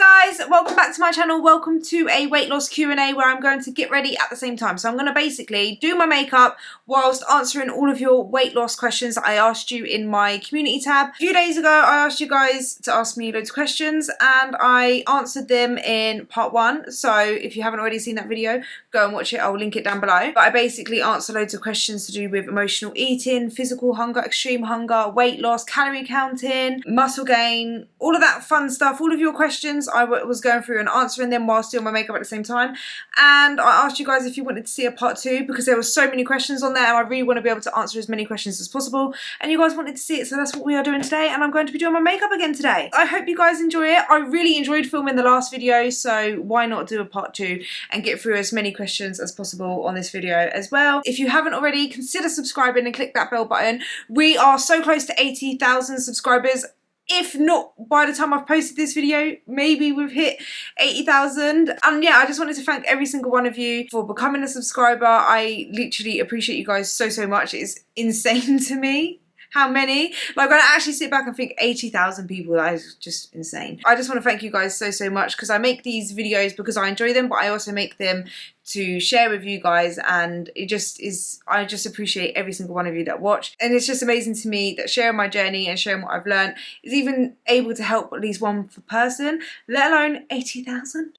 Hi guys, welcome back to my channel. Welcome to a weight loss Q&A where I'm going to get ready at the same time. So I'm going to basically do my makeup whilst answering all of your weight loss questions that I asked you in my community tab. A few days ago I asked you guys to ask me loads of questions and I answered them in part 1. So if you haven't already seen that video, go and watch it. I'll link it down below. But I basically answer loads of questions to do with emotional eating, physical hunger, extreme hunger, weight loss, calorie counting, muscle gain, all of that fun stuff. All of your questions I was going through and answering them whilst doing my makeup at the same time. And I asked you guys if you wanted to see a part 2 because there were so many questions on there and I really want to be able to answer as many questions as possible. And you guys wanted to see it, so that's what we are doing today. And I'm going to be doing my makeup again today. I hope you guys enjoy it. I really enjoyed filming the last video, so why not do a part 2 and get through as many questions as possible on this video as well. If you haven't already, consider subscribing and click that bell button. We are so close to 80,000 subscribers. If not, by the time I've posted this video, maybe we've hit 80,000. And yeah, I just wanted to thank every single one of you for becoming a subscriber. I literally appreciate you guys so much. It's insane to me how many. Like, when I actually sit back and think 80,000 people, that is just insane. I just want to thank you guys so much because I make these videos because I enjoy them, but I also make them to share with you guys, and it just is, I just appreciate every single one of you that watch. And it's just amazing to me that sharing my journey and sharing what I've learned is even able to help at least one person, let alone 80,000.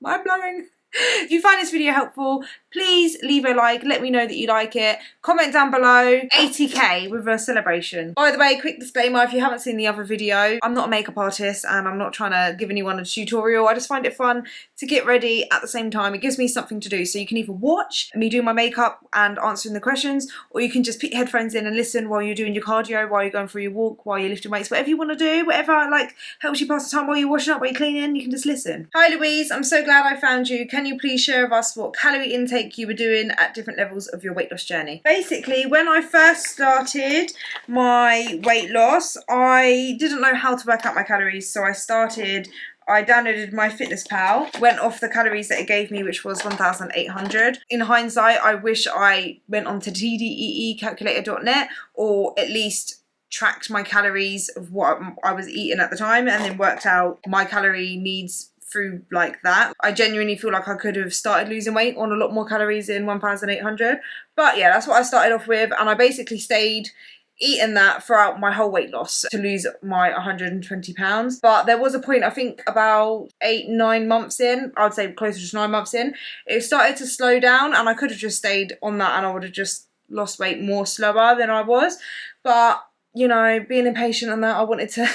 Mind blowing. If you find this video helpful, please leave a like, let me know that you like it. Comment down below, 80k with a celebration. By the way, quick disclaimer, if you haven't seen the other video, I'm not a makeup artist and I'm not trying to give anyone a tutorial. I just find it fun to get ready at the same time. It gives me something to do. So you can either watch me do my makeup and answering the questions, or you can just put your headphones in and listen while you're doing your cardio, while you're going for your walk, while you're lifting weights, whatever you want to do, whatever like helps you pass the time while you're washing up, while you're cleaning, you can just listen. Hi Louise, I'm so glad I found you. Can you please share with us what calorie intake you were doing at different levels of your weight loss journey? Basically, when I first started my weight loss, I didn't know how to work out my calories, so I downloaded my Fitness Pal, went off the calories that it gave me, which was 1,800. In hindsight, I wish I went on to tdeecalculator.net or at least tracked my calories of what I was eating at the time and then worked out my calorie needs through like that. I genuinely feel like I could have started losing weight on a lot more calories in 1,800. But yeah, that's what I started off with, and I basically stayed eating that throughout my whole weight loss to lose my 120 pounds. But there was a point, I think about 8-9 months in, I would say closer to 9 months in, it started to slow down and I could have just stayed on that and I would have just lost weight more slower than I was. But you know, being impatient on that, I wanted to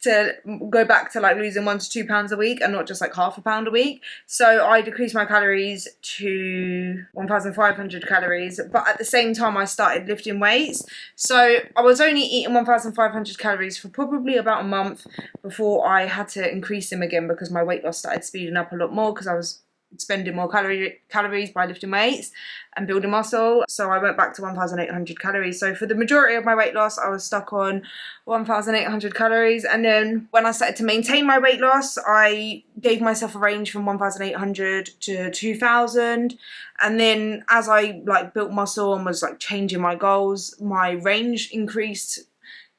to go back to like losing 1 to 2 pounds a week and not just like half a pound a week. So I decreased my calories to 1,500 calories, but at the same time I started lifting weights. So I was only eating 1,500 calories for probably about a month before I had to increase them again because my weight loss started speeding up a lot more because I was spending more calories by lifting weights and building muscle. So I went back to 1,800 calories. So for the majority of my weight loss, I was stuck on 1,800 calories. And then when I started to maintain my weight loss, I gave myself a range from 1,800 to 2,000. And then as I like built muscle and was like changing my goals, my range increased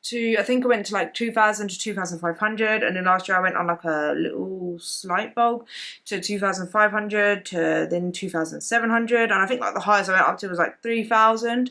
to, I think I went to like 2,000 to 2,500, and then last year I went on like a little slight bulk to 2,500 to then 2,700, and I think like the highest I went up to was like 3,000.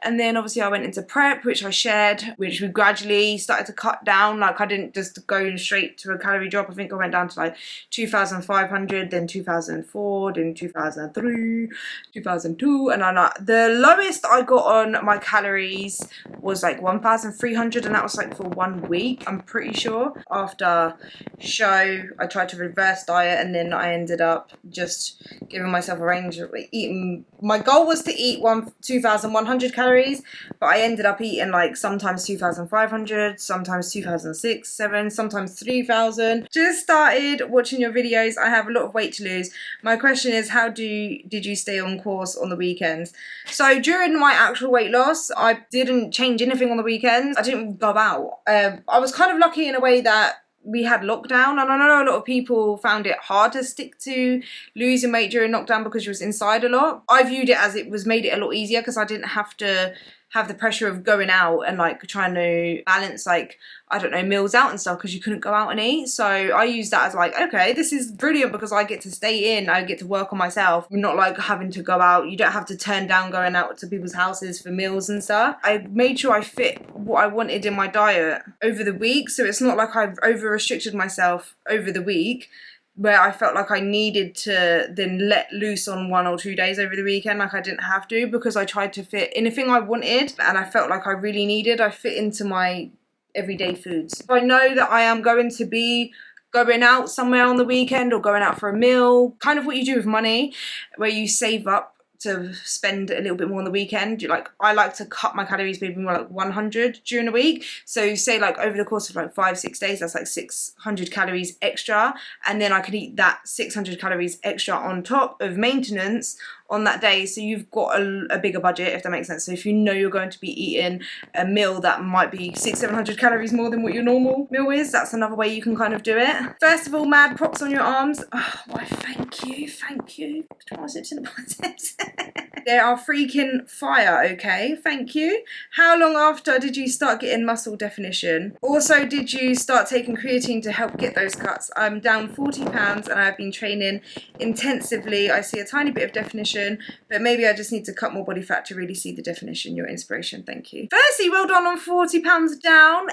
And then obviously I went into prep, which I shared, which we gradually started to cut down. Like I didn't just go straight to a calorie drop. I think I went down to like 2,500, then 2,004, then 2,003, 2,002, and then the lowest I got on my calories was like 1,300, and that was like for 1 week, I'm pretty sure. After show, I tried to reverse diet, and then I ended up just giving myself a range of eating. My goal was to eat 2,100 calories, but I ended up eating like sometimes 2,500, sometimes 2,600, 700, sometimes 3,000. Just started watching your videos. I have a lot of weight to lose. My question is, how did you stay on course on the weekends? So during my actual weight loss, I didn't change anything on the weekends. I didn't go out. I was kind of lucky in a way that we had lockdown, and I know a lot of people found it hard to stick to losing weight during lockdown because you was inside a lot. I viewed it as it made it a lot easier because I didn't have to have the pressure of going out and like trying to balance like, I don't know, meals out and stuff because you couldn't go out and eat. So I use that as like, okay, this is brilliant because I get to stay in, I get to work on myself. I'm not like having to go out. You don't have to turn down going out to people's houses for meals and stuff. I made sure I fit what I wanted in my diet over the week. So it's not like I've over restricted myself over the week, where I felt like I needed to then let loose on 1 or 2 days over the weekend. Like I didn't have to, because I tried to fit anything I wanted and I felt like I really needed. I fit into my everyday foods. If I know that I am going to be going out somewhere on the weekend or going out for a meal, kind of what you do with money, where you save up to spend a little bit more on the weekend. Like I like to cut my calories maybe more like 100 during a week. So say like over the course of like 5-6 days, that's like 600 calories extra, and then I can eat that 600 calories extra on top of maintenance on that day. So you've got a bigger budget, if that makes sense. So if you know you're going to be eating a meal that might be 600-700 calories more than what your normal meal is, that's another way you can kind of do it. First of all, mad props on your arms. Oh, why, thank you. Triceps and biceps. They are freaking fire, okay? Thank you. How long after did you start getting muscle definition? Also, did you start taking creatine to help get those cuts? I'm down 40 pounds and I've been training intensively. I see a tiny bit of definition, but maybe I just need to cut more body fat to really see the definition. Your inspiration, thank you. Firstly, well done on 40 pounds down.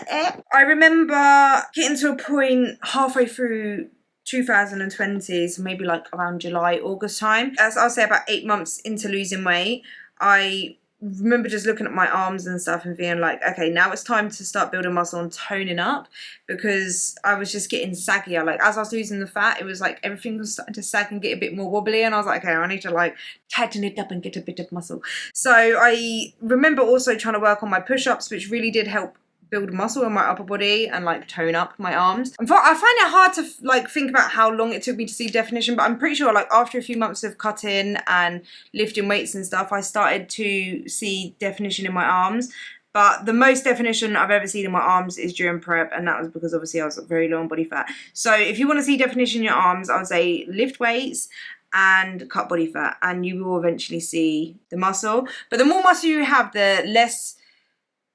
I remember getting to a point halfway through 2020, so maybe like around July, August time. As I'll say about 8 months into losing weight, I remember just looking at my arms and stuff and being like, okay, now it's time to start building muscle and toning up, because I was just getting saggier. Like as I was losing the fat, it was like everything was starting to sag and get a bit more wobbly, and I was like, okay, I need to like tighten it up and get a bit of muscle. So I remember also trying to work on my push-ups, which really did help build muscle in my upper body and like tone up my arms. I find it hard to like think about how long it took me to see definition, but I'm pretty sure like after a few months of cutting and lifting weights and stuff, I started to see definition in my arms. But the most definition I've ever seen in my arms is during prep, and that was because obviously I was very low on body fat. So if you want to see definition in your arms, I would say lift weights and cut body fat, and you will eventually see the muscle. But the more muscle you have, the less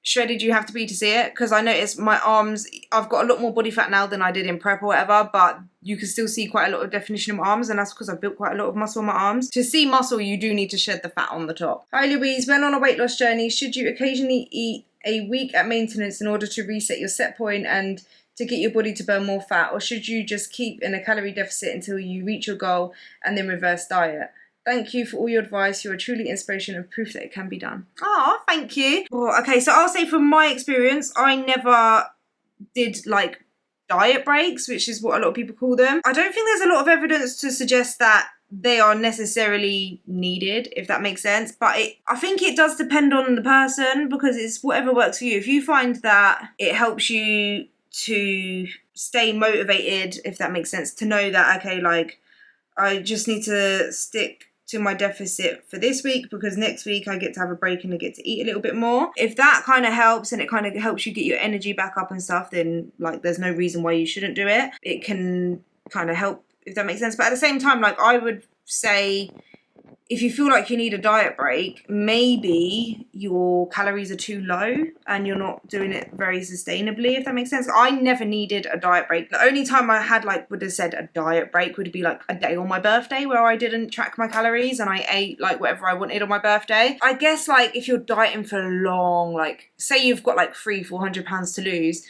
shredded you have to be to see it, because I noticed my arms, I've got a lot more body fat now than I did in prep or whatever, but you can still see quite a lot of definition in my arms, and that's because I've built quite a lot of muscle in my arms. To see muscle, you do need to shed the fat on the top. Hi Louise, when on a weight loss journey, should you occasionally eat a week at maintenance in order to reset your set point and to get your body to burn more fat, or should you just keep in a calorie deficit until you reach your goal and then reverse diet? Thank you for all your advice. You're a truly inspiration and proof that it can be done. Oh, thank you. Oh, okay, so I'll say from my experience, I never did like diet breaks, which is what a lot of people call them. I don't think there's a lot of evidence to suggest that they are necessarily needed, if that makes sense. But I think it does depend on the person, because it's whatever works for you. If you find that it helps you to stay motivated, if that makes sense, to know that, okay, like I just need to stick to my deficit for this week because next week I get to have a break and I get to eat a little bit more. If that kind of helps and it kind of helps you get your energy back up and stuff, then like there's no reason why you shouldn't do it. It can kind of help, if that makes sense. But at the same time, like I would say, if you feel like you need a diet break, maybe your calories are too low and you're not doing it very sustainably, if that makes sense. I never needed a diet break. The only time I had would have said a diet break would be like a day on my birthday where I didn't track my calories and I ate like whatever I wanted on my birthday. I guess like if you're dieting for long, like say you've got like 300-400 pounds to lose,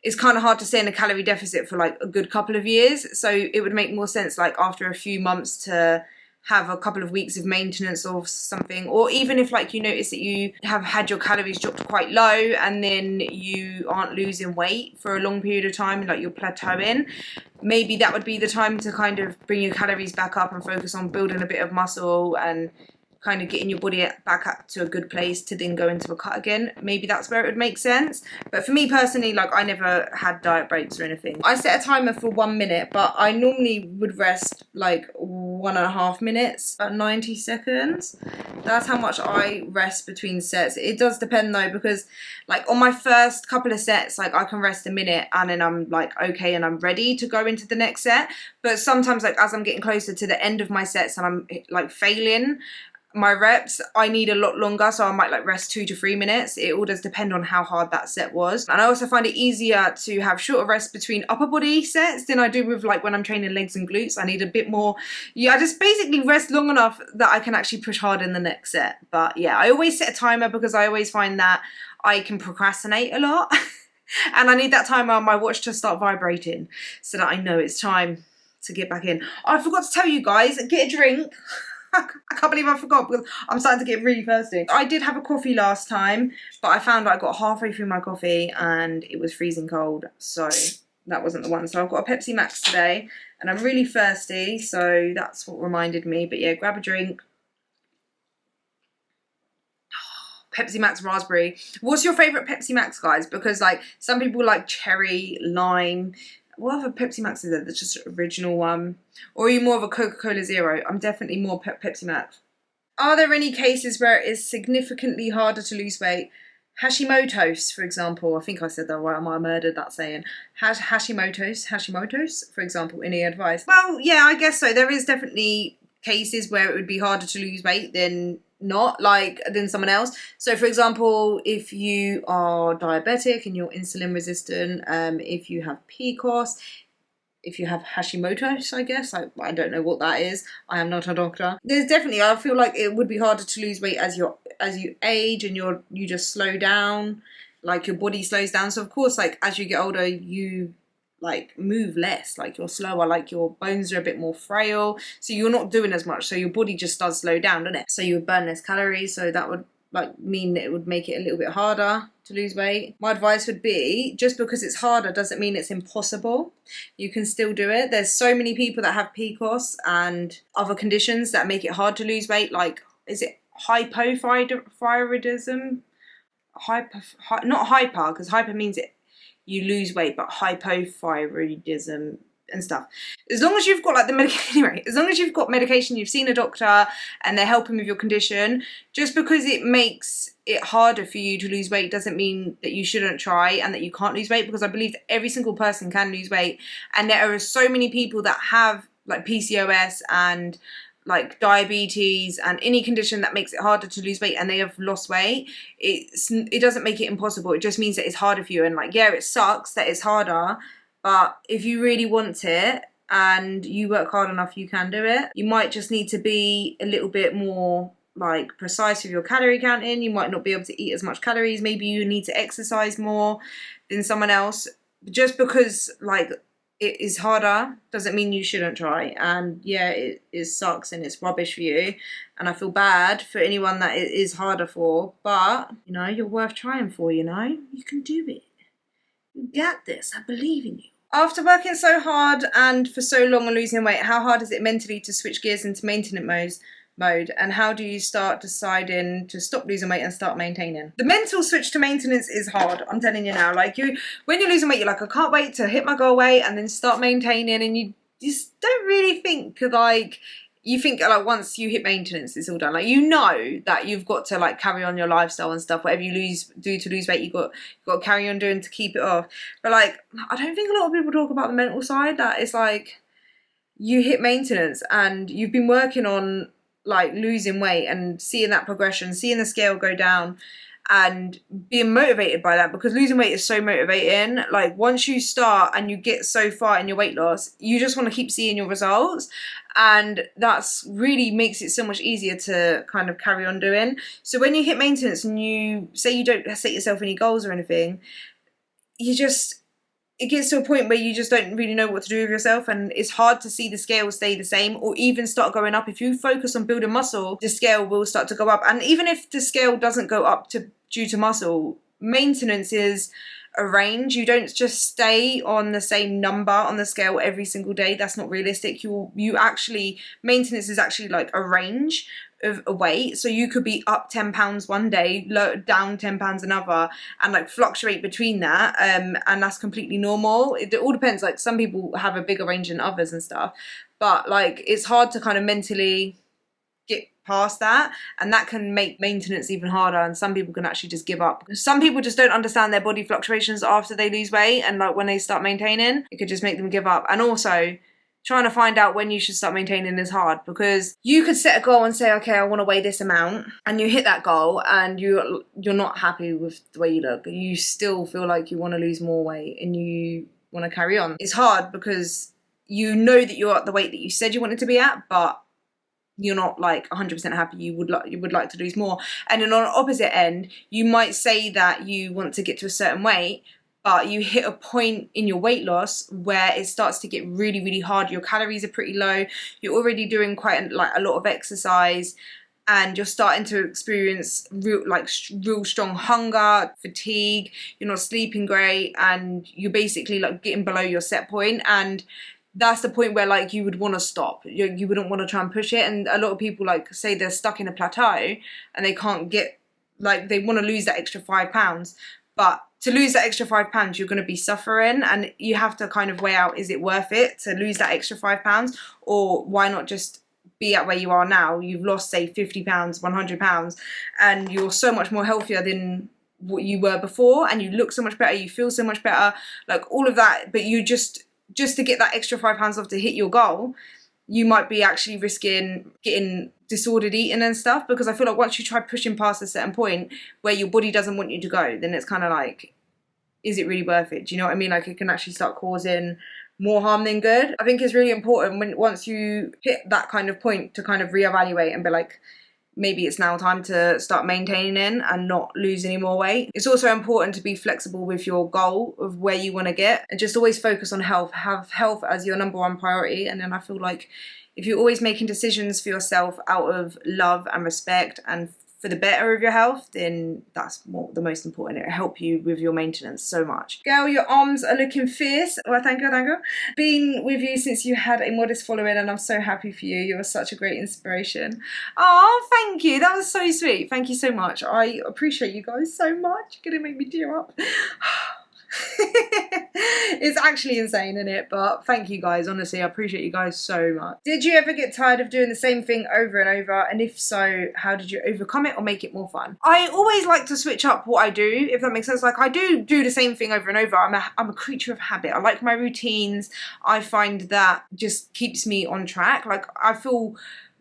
it's kind of hard to stay in a calorie deficit for like a good couple of years. So it would make more sense like after a few months to have a couple of weeks of maintenance or something, or even if like you notice that you have had your calories dropped quite low and then you aren't losing weight for a long period of time, like you're plateauing, maybe that would be the time to kind of bring your calories back up and focus on building a bit of muscle and kind of getting your body back up to a good place to then go into a cut again. Maybe that's where it would make sense. But for me personally, like I never had diet breaks or anything. I set a timer for 1 minute, but I normally would rest like 1.5 minutes, about 90 seconds. That's how much I rest between sets. It does depend though, because like on my first couple of sets, like I can rest a minute and then I'm like okay and I'm ready to go into the next set. But sometimes like as I'm getting closer to the end of my sets and I'm like failing, my reps, I need a lot longer, so I might like rest 2 to 3 minutes. It all does depend on how hard that set was. And I also find it easier to have shorter rests between upper body sets than I do with like when I'm training legs and glutes. I need a bit more, yeah, I just basically rest long enough that I can actually push hard in the next set. But yeah, I always set a timer because I always find that I can procrastinate a lot. And I need that timer on my watch to start vibrating so that I know it's time to get back in. Oh, I forgot to tell you guys, get a drink. I can't believe I forgot because I'm starting to get really thirsty. I did have a coffee last time, but I found I got halfway through my coffee and it was freezing cold, so that wasn't the one. So I've got a Pepsi Max today and I'm really thirsty, so that's what reminded me. But yeah, grab a drink. Pepsi Max raspberry. What's your favourite Pepsi Max, guys? Because like some people like cherry, lime. What other Pepsi Max is there? That's just an original one. Or are you more of a Coca-Cola Zero? I'm definitely more Pepsi Max. Are there any cases where it is significantly harder to lose weight? Hashimoto's, for example. I think I said that right. I might have murdered that saying. Hashimoto's, for example. Any advice? Well, yeah, I guess so. There is definitely cases where it would be harder to lose weight than someone else. So for example, if you are diabetic and you're insulin resistant, if you have PCOS, if you have Hashimoto's, I guess, I don't know what that is, I am not a doctor. There's definitely, I feel like it would be harder to lose weight as you age and you just slow down, like your body slows down. So of course, like as you get older, you like move less, like you're slower, like your bones are a bit more frail, so you're not doing as much, so your body just does slow down, doesn't it? So you would burn less calories, so that would like mean that it would make it a little bit harder to lose weight. My advice would be, just because it's harder doesn't mean it's impossible. You can still do it. There's so many people that have PCOS and other conditions that make it hard to lose weight, like, is it hypothyroidism? Not hyper, because hyper means you lose weight, but hypothyroidism and stuff. As long as you've got like the medication, anyway, as long as you've got medication, you've seen a doctor and they're helping with your condition, just because it makes it harder for you to lose weight doesn't mean that you shouldn't try and that you can't lose weight, because I believe that every single person can lose weight. And there are so many people that have like PCOS and like diabetes and any condition that makes it harder to lose weight and they have lost weight. It doesn't make it impossible. It just means that it's harder for you. And like, yeah, it sucks that it's harder, but if you really want it and you work hard enough, you can do it. You might just need to be a little bit more like precise with your calorie counting. You might not be able to eat as much calories. Maybe you need to exercise more than someone else. Just because like it is harder doesn't mean you shouldn't try. And yeah, it sucks and it's rubbish for you, and I feel bad for anyone that it is harder for, but you know, you're worth trying for. You know, you can do it. You got this. I believe in you. After working so hard and for so long on losing weight, how hard is it mentally to switch gears into maintenance mode, and how do you start deciding to stop losing weight and start maintaining? The mental switch to maintenance is hard, I'm telling you now. Like, when you're losing weight, you're like, I can't wait to hit my goal weight and then start maintaining, and you just don't really think like, you think like once you hit maintenance it's all done. Like, you know that you've got to like carry on your lifestyle and stuff. Whatever you do to lose weight, you've got to carry on doing to keep it off. But like, I don't think a lot of people talk about the mental side, that it's like you hit maintenance and you've been working on like losing weight and seeing that progression, seeing the scale go down and being motivated by that, because losing weight is so motivating. Like, once you start and you get so far in your weight loss, you just want to keep seeing your results, and that's really makes it so much easier to kind of carry on doing. So when you hit maintenance and you say you don't set yourself any goals or anything, it gets to a point where you just don't really know what to do with yourself, and it's hard to see the scale stay the same or even start going up. If you focus on building muscle, the scale will start to go up. And even if the scale doesn't go up due to muscle, maintenance is a range. You don't just stay on the same number on the scale every single day. That's not realistic. Maintenance is actually like a range of a weight, so you could be up 10 pounds one day, down 10 pounds another, and like fluctuate between that, and that's completely normal. It all depends. Like, some people have a bigger range than others and stuff, but like, it's hard to kind of mentally get past that, and that can make maintenance even harder, and some people can actually just give up. Some people just don't understand their body fluctuations after they lose weight, and like when they start maintaining, it could just make them give up. And also, trying to find out when you should start maintaining is hard, because you could set a goal and say, okay, I want to weigh this amount, and you hit that goal and you're not happy with the way you look. You still feel like you want to lose more weight and you want to carry on. It's hard because you know that you're at the weight that you said you wanted to be at, but you're not like 100% happy. You would like to lose more. And then on the opposite end, you might say that you want to get to a certain weight, but you hit a point in your weight loss where it starts to get really, really hard. Your calories are pretty low. You're already doing quite a lot of exercise, and you're starting to experience real strong hunger, fatigue. You're not sleeping great, and you're basically like getting below your set point. And that's the point where like you would want to stop. You wouldn't want to try and push it. And a lot of people like say they're stuck in a plateau and they can't get, like, they want to lose that extra 5 pounds, but to lose that extra 5 pounds, you're going to be suffering, and you have to kind of weigh out, is it worth it to lose that extra 5 pounds, or why not just be at where you are now? You've lost, say, 50 pounds, 100 pounds, and you're so much more healthier than what you were before, and you look so much better, you feel so much better, like all of that, but you just to get that extra 5 pounds off to hit your goal, you might be actually risking getting disordered eating and stuff, because I feel like once you try pushing past a certain point where your body doesn't want you to go, then it's kind of like, is it really worth it? Do you know what I mean? Like, it can actually start causing more harm than good. I think it's really important once you hit that kind of point to kind of reevaluate and be like, maybe it's now time to start maintaining and not lose any more weight. It's also important to be flexible with your goal of where you want to get, and just always focus on health. Have health as your #1 priority. And then I feel like if you're always making decisions for yourself out of love and respect and for the better of your health, then that's the most important. It'll help you with your maintenance so much. Girl, your arms are looking fierce. Well, thank you, thank you. Been with you since you had a modest following, and I'm so happy for you. You're such a great inspiration. Oh, thank you. That was so sweet. Thank you so much. I appreciate you guys so much. You're gonna make me tear up. It's actually insane, isn't it? But thank you guys, honestly, I appreciate you guys so much. Did you ever get tired of doing the same thing over and over, and if so, how did you overcome it or make it more fun? I always like to switch up what I do, if that makes sense. Like, I do the same thing over and over. I'm a creature of habit. I like my routines. I find that just keeps me on track. Like, I feel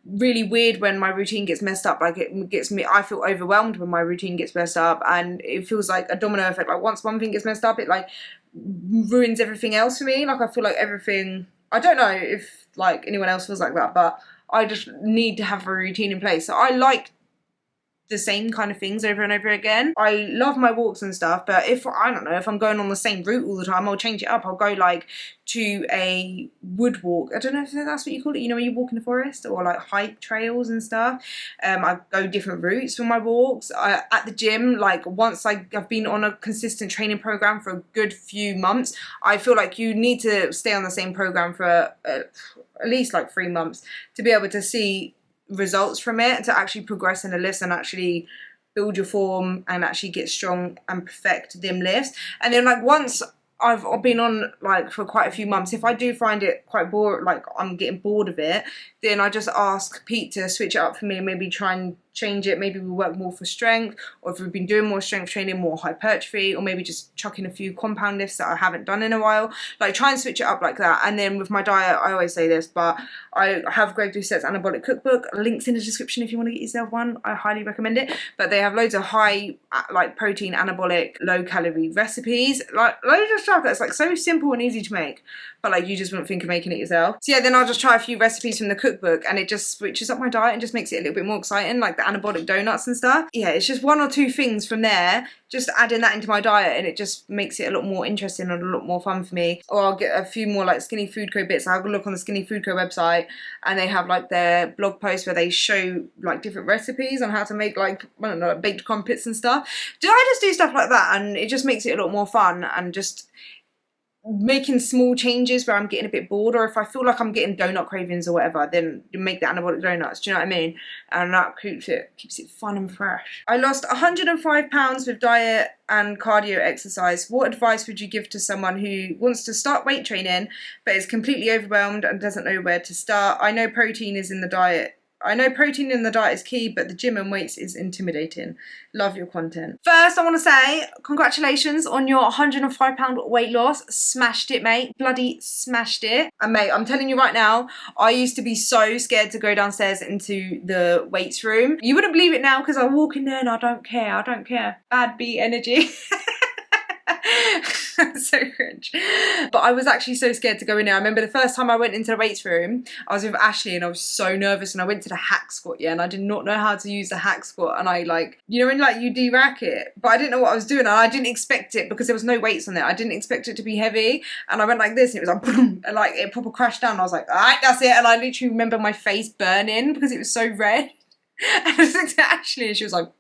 really weird when my routine gets messed up. Like, I feel overwhelmed when my routine gets messed up, and it feels like a domino effect. Like, once one thing gets messed up, it like ruins everything else for me. Like, I feel like everything, I don't know if like anyone else feels like that, but I just need to have a routine in place. So I like the same kind of things over and over again. I love my walks and stuff, but if I'm going on the same route all the time, I'll change it up. I'll go like to a wood walk. I don't know if that's what you call it, you know, when you walk in the forest, or like hike trails and stuff. I go different routes for my walks. At the gym, like once I've been on a consistent training program for a good few months, I feel like you need to stay on the same program for at least like 3 months to be able to see results from it, to actually progress in the lifts and actually build your form and actually get strong and perfect them lifts. And then like once I've been on like for quite a few months, if I do find it quite bored, like I'm getting bored of it, then I just ask Pete to switch it up for me and maybe try and change it. Maybe we work more for strength, or if we've been doing more strength training, more hypertrophy, or maybe just chucking a few compound lifts that I haven't done in a while. Like, try and switch it up like that. And then with my diet, I always say this, but I have Greg Doucette's anabolic cookbook. Links in the description if you want to get yourself one. I highly recommend it. But they have loads of high like protein, anabolic, low calorie recipes, like loads of stuff that's like so simple and easy to make, but like you just wouldn't think of making it yourself. So yeah, then I'll just try a few recipes from the cookbook, and it just switches up my diet and just makes it a little bit more exciting, like the anabolic donuts and stuff. Yeah, it's just 1 or 2 things from there, just adding that into my diet, and it just makes it a lot more interesting and a lot more fun for me. Or I'll get a few more like Skinny Food Co bits. I'll look on the Skinny Food Co website, and they have like their blog posts where they show like different recipes on how to make like, I don't know, like baked crumpets and stuff. I just do stuff like that, and it just makes it a lot more fun, and just making small changes where I'm getting a bit bored, or if I feel like I'm getting donut cravings or whatever, then make the anabolic donuts. Do you know what I mean? And that keeps it fun and fresh. I lost 105 pounds with diet and cardio exercise. What advice would you give to someone who wants to start weight training but is completely overwhelmed and doesn't know where to start? I know protein is in the diet I know protein in the diet is key, but the gym and weights is intimidating. Love your content. First, I want to say congratulations on your £105 weight loss. Smashed it, mate. Bloody smashed it. And mate, I'm telling you right now, I used to be so scared to go downstairs into the weights room. You wouldn't believe it now because I walk in there and I don't care. I don't care. Bad B energy. So cringe. But I was actually so scared to go in there. I remember the first time I went into the weights room, I was with Ashley and I was so nervous, and I went to the hack squat, yeah, and I did not know how to use the hack squat, and I like, you know when like you de-rack it, but I didn't know what I was doing, and I didn't expect it because there was no weights on there. I didn't expect it to be heavy, and I went like this and it was like boom, and like it proper crashed down. I was like, alright, that's it. And I literally remember my face burning because it was so red. And I looked at Ashley and she was like,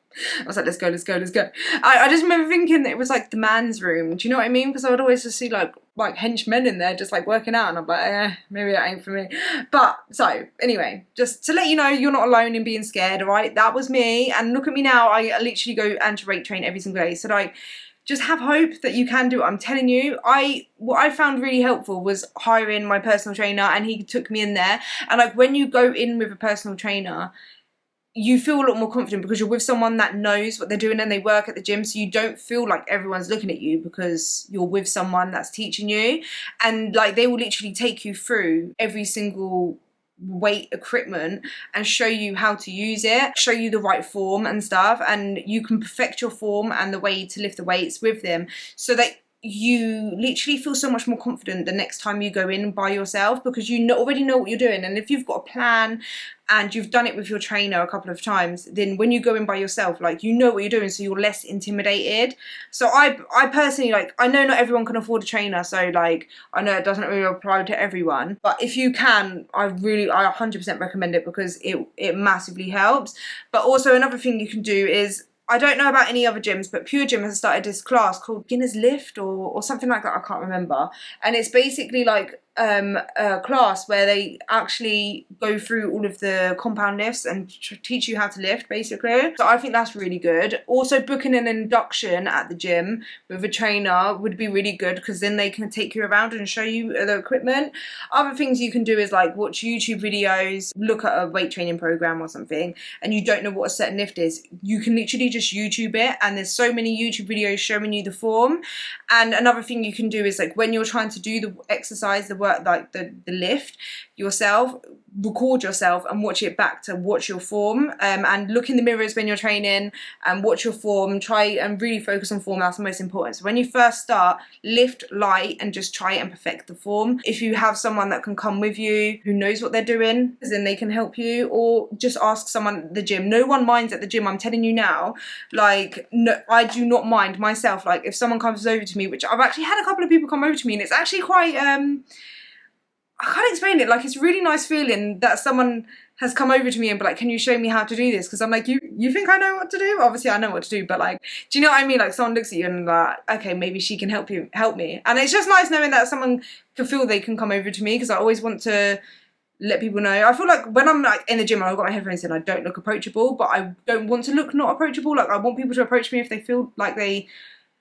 I was like, let's go, let's go, let's go. I just remember thinking that it was like the man's room. Do you know what I mean? Because I would always just see like henchmen in there just like working out, and I'm like, maybe that ain't for me. But so anyway, just to let you know, you're not alone in being scared, alright? That was me, and look at me now. I literally go anti-weight train every single day. So like, just have hope that you can do it. I'm telling you, what I found really helpful was hiring my personal trainer, and he took me in there. And like when you go in with a personal trainer, you feel a lot more confident because you're with someone that knows what they're doing and they work at the gym, so you don't feel like everyone's looking at you because you're with someone that's teaching you. And like they will literally take you through every single weight equipment and show you how to use it, show you the right form and stuff, and you can perfect your form and the way to lift the weights with them, so that you literally feel so much more confident the next time you go in by yourself, because you already know what you're doing. And if you've got a plan and you've done it with your trainer a couple of times, then when you go in by yourself, like you know what you're doing, so you're less intimidated. So I personally, like, I know not everyone can afford a trainer, so like I know it doesn't really apply to everyone, but if you can, I 100% recommend it because it massively helps. But also another thing you can do is, I don't know about any other gyms, but Pure Gym has started this class called Beginner's Lift or something like that, I can't remember. And it's basically like a class where they actually go through all of the compound lifts and teach you how to lift, basically. So I think that's really good. Also, booking an induction at the gym with a trainer would be really good, because then they can take you around and show you the equipment. Other things you can do is like watch YouTube videos, look at a weight training program or something, and you don't know what a certain lift is. You can literally just YouTube it, and there's so many YouTube videos showing you the form. And another thing you can do is like when you're trying to do the exercise, the work, like the lift yourself, record yourself and watch it back to watch your form, and look in the mirrors when you're training and watch your form. Try and really focus on form. That's the most important. So when you first start, lift light and just try and perfect the form. If you have someone that can come with you who knows what they're doing, then they can help you, or just ask someone at the gym. No one minds at the gym, I'm telling you now. Like, no, I do not mind myself. Like if someone comes over to me, which I've actually had a couple of people come over to me, and it's actually quite I can't explain it. Like, it's a really nice feeling that someone has come over to me and be like, can you show me how to do this? Because I'm like, you think I know what to do? Obviously I know what to do, but like, do you know what I mean? Like someone looks at you and like, okay, maybe she can help me. And it's just nice knowing that someone can feel they can come over to me, because I always want to let people know. I feel like when I'm like in the gym and I've got my headphones in, I don't look approachable, but I don't want to look not approachable. Like I want people to approach me if they feel like they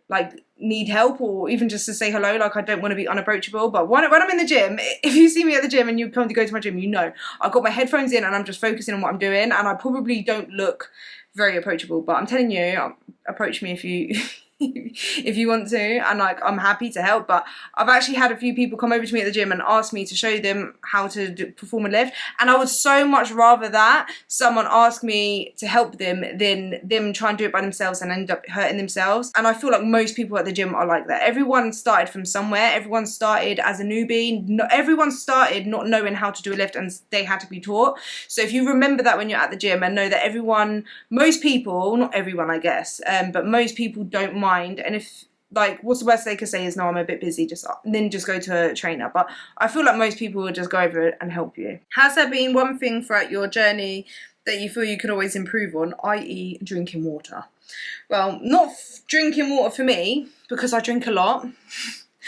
like need help, or even just to say hello. Like I don't want to be unapproachable. But when I'm in the gym, if you see me at the gym and you come to go to my gym, you know I've got my headphones in and I'm just focusing on what I'm doing, and I probably don't look very approachable. But I'm telling you, approach me if you if you want to, and like I'm happy to help. But I've actually had a few people come over to me at the gym and ask me to show them how to perform a lift, and I would so much rather that someone ask me to help them than them try and do it by themselves and end up hurting themselves. And I feel like most people at the gym are like that. Everyone started from somewhere. Everyone started as a newbie. Everyone started not knowing how to do a lift, and they had to be taught. So if you remember that when you're at the gym, and know that most people, not everyone I guess, but most people don't mind. And if like, what's the worst they could say is, no, I'm a bit busy, just go to a trainer. But I feel like most people will just go over it and help you. Has there been one thing throughout your journey that you feel you could always improve on, i.e. drinking water? Well, not drinking water for me, because I drink a lot.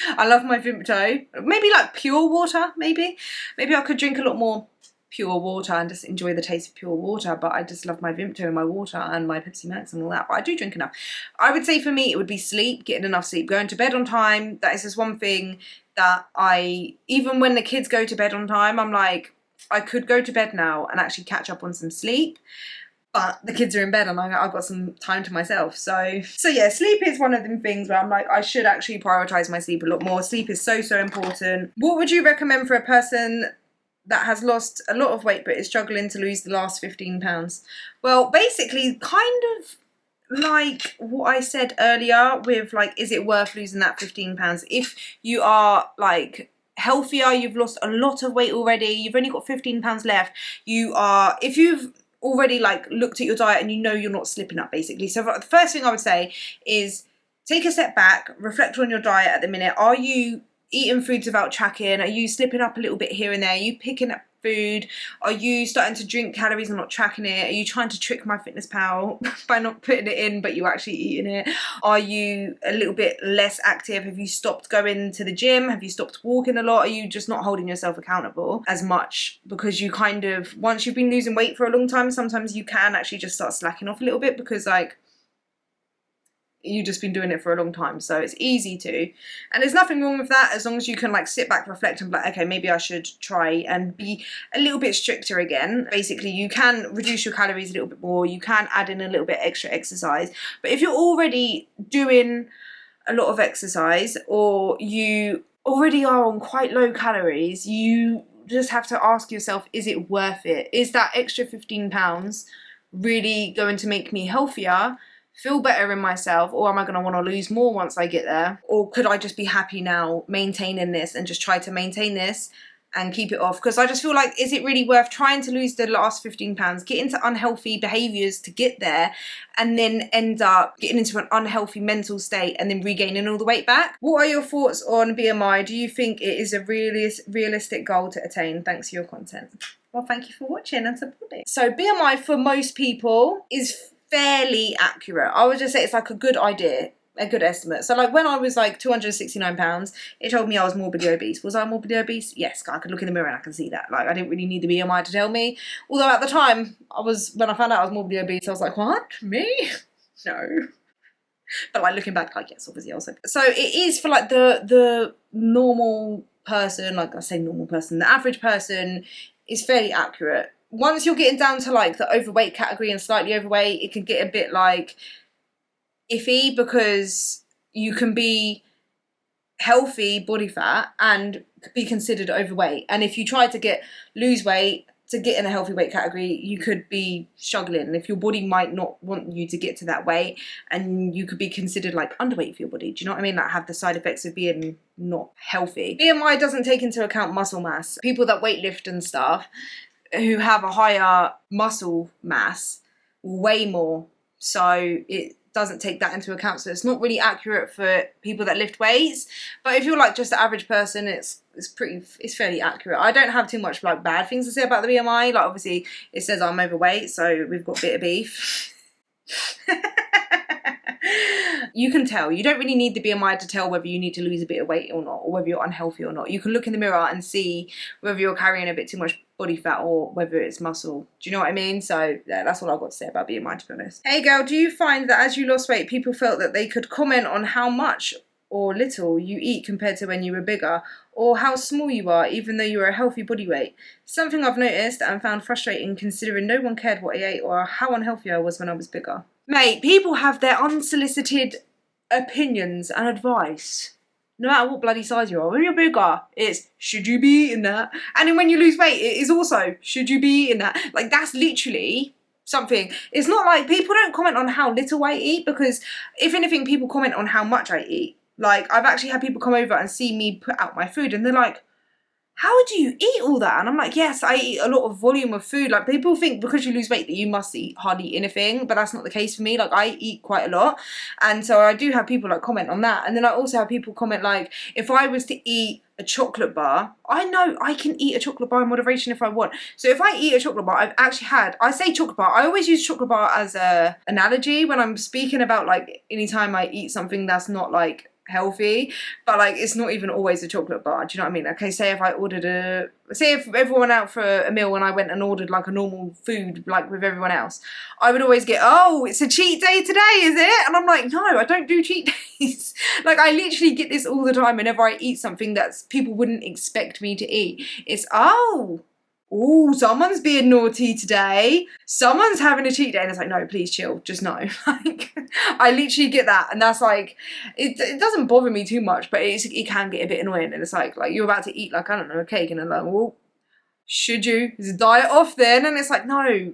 I love my Vimto. Maybe like pure water, maybe I could drink a lot more pure water and just enjoy the taste of pure water. But I just love my Vimto and my water and my Pepsi Max and all that. But I do drink enough. I would say for me it would be sleep, getting enough sleep, going to bed on time. That is just one thing that even when the kids go to bed on time, I'm like, I could go to bed now and actually catch up on some sleep, but the kids are in bed and I've got some time to myself. So yeah, sleep is one of them things where I'm like, I should actually prioritize my sleep a lot more. Sleep is so important. What would you recommend for a person that has lost a lot of weight but is struggling to lose the last 15 pounds? Well, basically kind of like what I said earlier with like, is it worth losing that 15 pounds? If you are like healthier, you've lost a lot of weight already, you've only got 15 pounds left, if you've already like looked at your diet and you know you're not slipping up basically. So the first thing I would say is take a step back, reflect on your diet at the minute. Are you eating foods without tracking? Are you slipping up a little bit here and there? Are you picking up food? Are you starting to drink calories and not tracking it? Are you trying to trick MyFitnessPal by not putting it in but you're actually eating it? Are you a little bit less active? Have you stopped going to the gym? Have you stopped walking a lot? Are you just not holding yourself accountable as much? Because you kind of, once you've been losing weight for a long time, sometimes you can actually just start slacking off a little bit because like you've just been doing it for a long time. So it's easy to, and there's nothing wrong with that as long as you can like sit back, reflect and be like, okay, maybe I should try and be a little bit stricter again. Basically you can reduce your calories a little bit more, you can add in a little bit extra exercise, but if you're already doing a lot of exercise or you already are on quite low calories, you just have to ask yourself, is it worth it? Is that extra 15 pounds really going to make me healthier, feel better in myself, or am I going to want to lose more once I get there? Or could I just be happy now maintaining this and just try to maintain this and keep it off? Because I just feel like, is it really worth trying to lose the last 15 pounds, get into unhealthy behaviours to get there, and then end up getting into an unhealthy mental state and then regaining all the weight back? What are your thoughts on BMI? Do you think it is a realistic goal to attain? Thanks for your content. Well, thank you for watching and supporting. So BMI for most people is fairly accurate. I would just say it's like a good idea, a good estimate. So like when I was like 269 pounds, it told me I was morbidly obese. Was I morbidly obese? Yes, I could look in the mirror and I can see that. Like I didn't really need the BMI to tell me. Although at the time, when I found out I was morbidly obese, I was like, what? Me? No. But like looking back, like yes, obviously I was like. So it is for like the normal person, like I say normal person, the average person is fairly accurate. Once you're getting down to like the overweight category and slightly overweight, it can get a bit like iffy because you can be healthy body fat and be considered overweight. And if you try to lose weight to get in a healthy weight category, you could be struggling. And if your body might not want you to get to that weight, and you could be considered like underweight for your body. Do you know what I mean? Like have the side effects of being not healthy. BMI doesn't take into account muscle mass. People that weight lift and stuff, who have a higher muscle mass, weigh more, so it doesn't take that into account. So it's not really accurate for people that lift weights. But if you're like just the average person, it's fairly accurate. I don't have too much like bad things to say about the BMI. Like obviously it says I'm overweight, so we've got a bit of beef. You can tell. You don't really need the BMI to tell whether you need to lose a bit of weight or not, or whether you're unhealthy or not. You can look in the mirror and see whether you're carrying a bit too much body fat or whether it's muscle. Do you know what I mean? So yeah, that's all I've got to say about BMI, to be honest. Hey girl, do you find that as you lost weight, people felt that they could comment on how much or little you eat compared to when you were bigger, or how small you are even though you are a healthy body weight? Something I've noticed and found frustrating, considering no one cared what I ate or how unhealthy I was when I was bigger. Mate, people have their unsolicited opinions and advice. No matter what bloody size you are. When you're bigger, it's, should you be eating that? And then when you lose weight, it is also, should you be eating that? Like, that's literally something. It's not like, people don't comment on how little I eat, because if anything, people comment on how much I eat. Like, I've actually had people come over and see me put out my food, and they're like, how do you eat all that? And I'm like, yes, I eat a lot of volume of food. Like, people think because you lose weight that you must eat hardly anything, but that's not the case for me. Like, I eat quite a lot. And so I do have people like comment on that. And then I also have people comment like, if I was to eat a chocolate bar, I know I can eat a chocolate bar in moderation if I want. So if I eat a chocolate bar, I say chocolate bar, I always use chocolate bar as a analogy when I'm speaking about like anytime I eat something that's not like healthy, but like it's not even always a chocolate bar. Do you know what I mean? Okay, say if everyone went out for a meal and I went and ordered like a normal food like with everyone else, I would always get, oh, it's a cheat day today, is it? And I'm like, no, I don't do cheat days. Like, I literally get this all the time whenever I eat something that people wouldn't expect me to eat. It's, oh, oh, someone's being naughty today. Someone's having a cheat day. And it's like, no, please chill. Just no. Like, I literally get that. And that's like, it doesn't bother me too much, but it can get a bit annoying. And it's like you're about to eat, like, I don't know, a cake. And I'm like, well, should you? Is the diet off then? And it's like, no.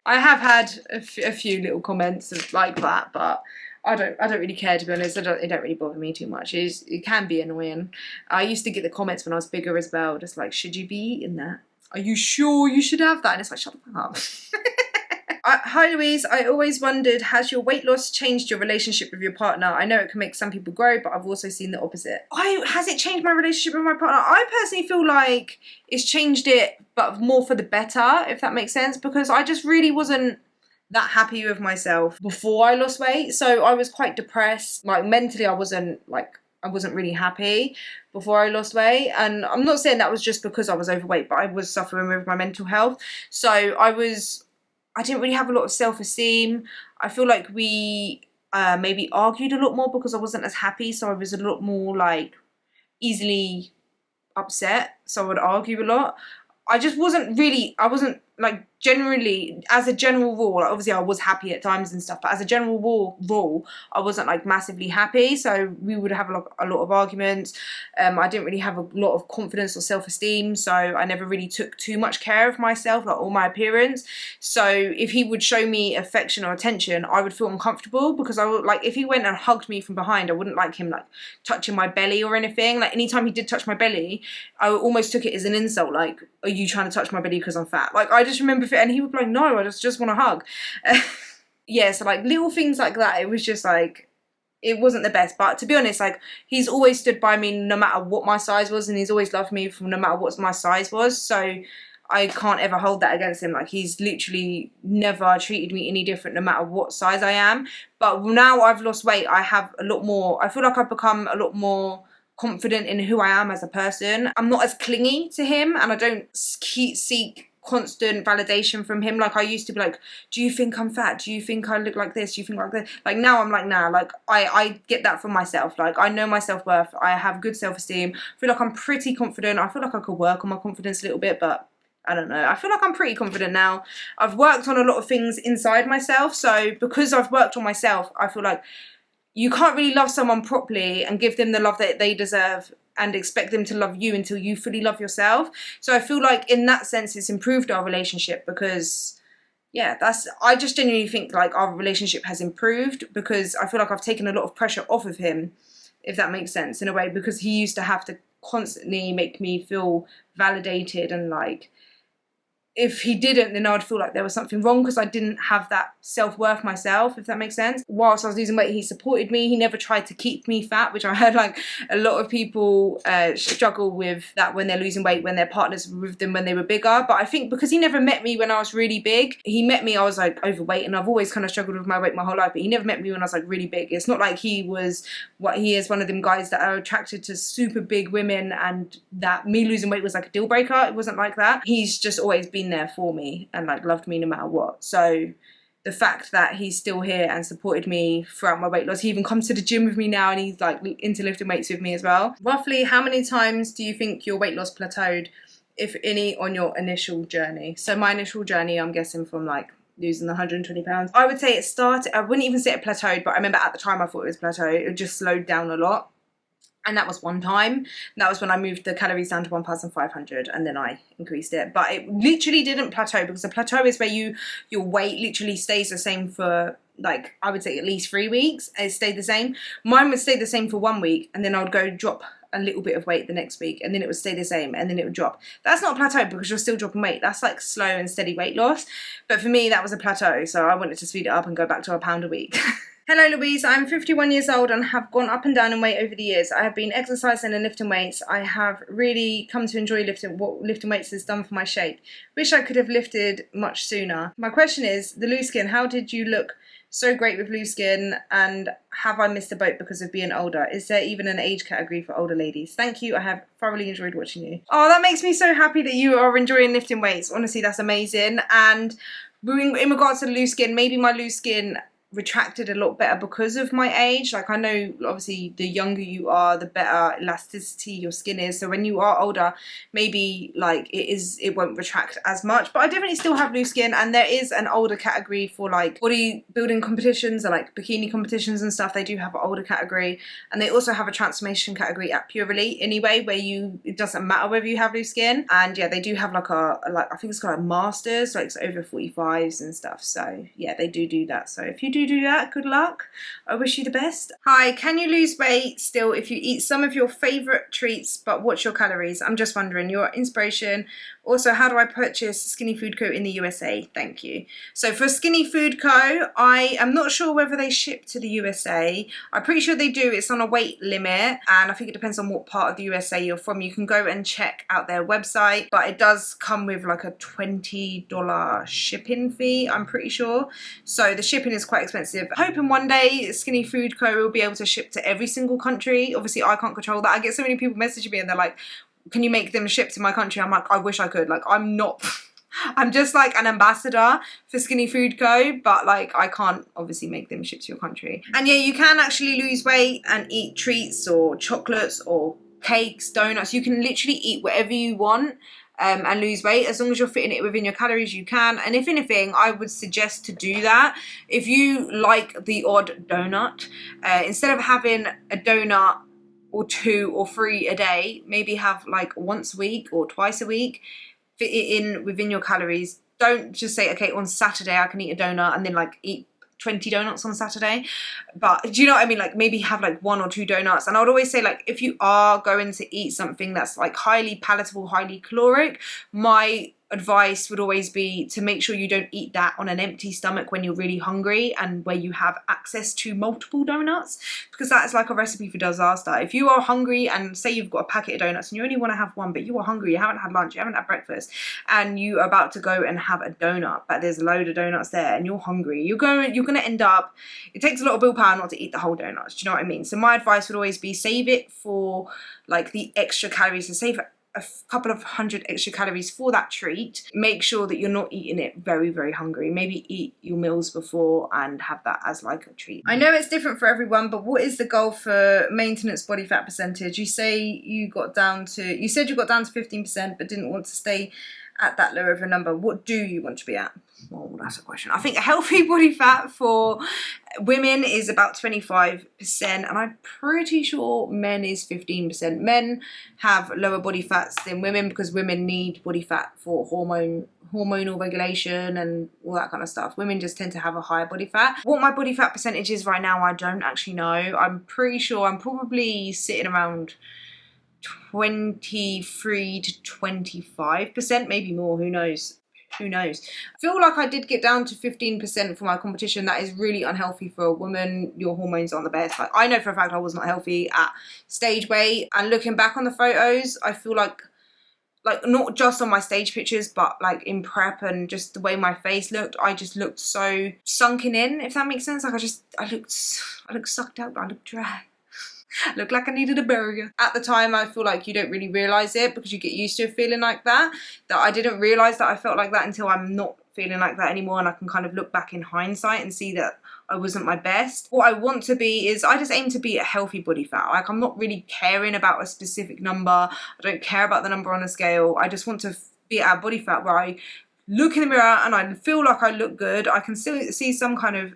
I have had a few little comments like that, but I don't really care, to be honest. It don't really bother me too much. It can be annoying. I used to get the comments when I was bigger as well, just like, should you be eating that? Are you sure you should have that? And it's like, shut the fuck up. Hi Louise, I always wondered, has your weight loss changed your relationship with your partner? I know it can make some people grow, but I've also seen the opposite. Has it changed my relationship with my partner? I personally feel like it's changed it, but more for the better, if that makes sense, because I just really wasn't that happy with myself before I lost weight. So I was quite depressed. Like mentally, I wasn't really happy before I lost weight. And I'm not saying that was just because I was overweight, but I was suffering with my mental health. So I didn't really have a lot of self-esteem. I feel like we maybe argued a lot more because I wasn't as happy. So I was a lot more like easily upset. So I would argue a lot. I wasn't like generally, as a general rule, obviously I was happy at times and stuff, but as a general rule, I wasn't like massively happy. So we would have a lot of arguments. I didn't really have a lot of confidence or self-esteem. So I never really took too much care of myself, like all my appearance. So if he would show me affection or attention, I would feel uncomfortable because I would like, if he went and hugged me from behind, I wouldn't like him like touching my belly or anything. Like anytime he did touch my belly, I almost took it as an insult. Like, are you trying to touch my belly because I'm fat? Like, I just remember, and he would be like, no, I just want to hug. Yeah, so like little things like that, it was just like, it wasn't the best. But to be honest, like, he's always stood by me no matter what my size was, and he's always loved me from no matter what my size was. So I can't ever hold that against him. Like, he's literally never treated me any different no matter what size I am. But now I've lost weight, I have a lot more, I feel like I've become a lot more confident in who I am as a person. I'm not as clingy to him, and I don't seek constant validation from him. Like, I used to be like, do you think I'm fat? Do you think I look like this? Do you think like this? Like, now I'm like, nah, like, I get that from myself. Like, I know my self-worth. I have good self-esteem. I feel like I'm pretty confident. I feel like I could work on my confidence a little bit, but I don't know. I feel like I'm pretty confident now. I've worked on a lot of things inside myself. So because I've worked on myself, I feel like you can't really love someone properly and give them the love that they deserve and expect them to love you until you fully love yourself. So I feel like in that sense, it's improved our relationship because, yeah, I just genuinely think like our relationship has improved because I feel like I've taken a lot of pressure off of him, if that makes sense, in a way, because he used to have to constantly make me feel validated, and like, if he didn't, then I'd feel like there was something wrong because I didn't have that self-worth myself, if that makes sense. Whilst I was losing weight, he supported me. He never tried to keep me fat, which I heard like a lot of people struggle with that when they're losing weight, when their partners were with them when they were bigger. But I think because he never met me when I was really big, he met me, I was like overweight, and I've always kind of struggled with my weight my whole life, but he never met me when I was like really big. It's not like he is one of them guys that are attracted to super big women and that me losing weight was like a deal breaker. It wasn't like that. He's just always been there for me and like loved me no matter what. So the fact that he's still here and supported me throughout my weight loss, he even comes to the gym with me now and he's like into lifting weights with me as well. Roughly how many times do you think your weight loss plateaued, if any, on your initial journey? So my initial journey, I'm guessing from like losing the 120 pounds. I would say it started, I wouldn't even say it plateaued, but I remember at the time I thought it was plateau. It just slowed down a lot. And that was one time. And that was when I moved the calories down to 1,500 and then I increased it. But it literally didn't plateau, because a plateau is where your weight literally stays the same for like, I would say at least 3 weeks. It stayed the same. Mine would stay the same for 1 week and then I would go drop a little bit of weight the next week and then it would stay the same and then it would drop. That's not a plateau because you're still dropping weight. That's like slow and steady weight loss. But for me, that was a plateau. So I wanted to speed it up and go back to £1 a week. Hello Louise, I'm 51 years old and have gone up and down in weight over the years. I have been exercising and lifting weights. I have really come to enjoy what lifting weights has done for my shape. Wish I could have lifted much sooner. My question is, the loose skin, how did you look so great with loose skin, and have I missed the boat because of being older? Is there even an age category for older ladies? Thank you, I have thoroughly enjoyed watching you. Oh, that makes me so happy that you are enjoying lifting weights. Honestly, that's amazing. And in regards to the loose skin, maybe my loose skin retracted a lot better because of my age. Like I know obviously the younger you are, the better elasticity your skin is, so when you are older maybe like it won't retract as much. But I definitely still have loose skin, and there is an older category for like bodybuilding competitions or like bikini competitions and stuff. They do have an older category, and they also have a transformation category at Pure Elite anyway, where it doesn't matter whether you have loose skin. And yeah, they do have like I think it's called like masters, like it's over 45s and stuff. So yeah, they do that. So if you do that, good luck. I wish you the best. Hi, can you lose weight still if you eat some of your favorite treats but watch your calories? I'm just wondering, your inspiration. Also, how do I purchase Skinny Food Co in the USA? Thank you. So for Skinny Food Co, I am not sure whether they ship to the USA. I'm pretty sure they do. It's on a weight limit, and I think it depends on what part of the USA you're from. You can go and check out their website, but it does come with like a $20 shipping fee, I'm pretty sure. So the shipping is quite expensive. Hoping one day Skinny Food Co will be able to ship to every single country. Obviously, I can't control that. I get so many people messaging me and they're like, can you make them ship to my country? I'm like, I wish I could. Like, I'm not, I'm just like an ambassador for Skinny Food Co, but like I can't obviously make them ship to your country. And yeah, you can actually lose weight and eat treats or chocolates or cakes, donuts. You can literally eat whatever you want and lose weight. As long as you're fitting it within your calories, you can. And if anything, I would suggest to do that. If you like the odd donut, instead of having a donut or 2 or 3 a day, maybe have like once a week or twice a week, fit it in within your calories. Don't just say, okay, on Saturday I can eat a donut and then like eat 20 donuts on Saturday. But do you know what I mean? Like maybe have like 1 or 2 donuts. And I would always say, like, if you are going to eat something that's like highly palatable, highly caloric, my advice would always be to make sure you don't eat that on an empty stomach when you're really hungry and where you have access to multiple donuts, because that is like a recipe for disaster. If you are hungry and say you've got a packet of donuts and you only want to have 1, but you are hungry, you haven't had lunch, you haven't had breakfast, and you are about to go and have a donut, but there's a load of donuts there and you're hungry, you're going to end up, it takes a lot of willpower not to eat the whole donuts. Do you know what I mean? So my advice would always be save it for like the extra calories, so save a couple of 100 extra calories for that treat. Make sure that you're not eating it very, very hungry. Maybe eat your meals before and have that as like a treat. I know it's different for everyone, but what is the goal for maintenance body fat percentage? You said you got down to 15% but didn't want to stay at that low of a number. What do you want to be at? Well, that's a question. I think a healthy body fat for women is about 25%, and I'm pretty sure men is 15%. Men have lower body fats than women because women need body fat for hormonal regulation and all that kind of stuff. Women just tend to have a higher body fat. What my body fat percentage is right now, I don't actually know. I'm pretty sure I'm probably sitting around 23 to 25%, maybe more, who knows. I feel like I did get down to 15% for my competition. That is really unhealthy for a woman. Your hormones aren't the best. Like, I know for a fact I was not healthy at stage weight, and looking back on the photos, I feel like not just on my stage pictures, but like in prep and just the way my face looked, I just looked so sunken in, if that makes sense. Like I looked sucked out, I looked dry. Looked like I needed a burger. At the time, I feel like you don't really realise it because you get used to feeling like that. That I didn't realise that I felt like that until I'm not feeling like that anymore, and I can kind of look back in hindsight and see that I wasn't my best. What I want to be is, I just aim to be a healthy body fat. Like, I'm not really caring about a specific number. I don't care about the number on a scale. I just want to be at a body fat where I look in the mirror and I feel like I look good. I can still see some kind of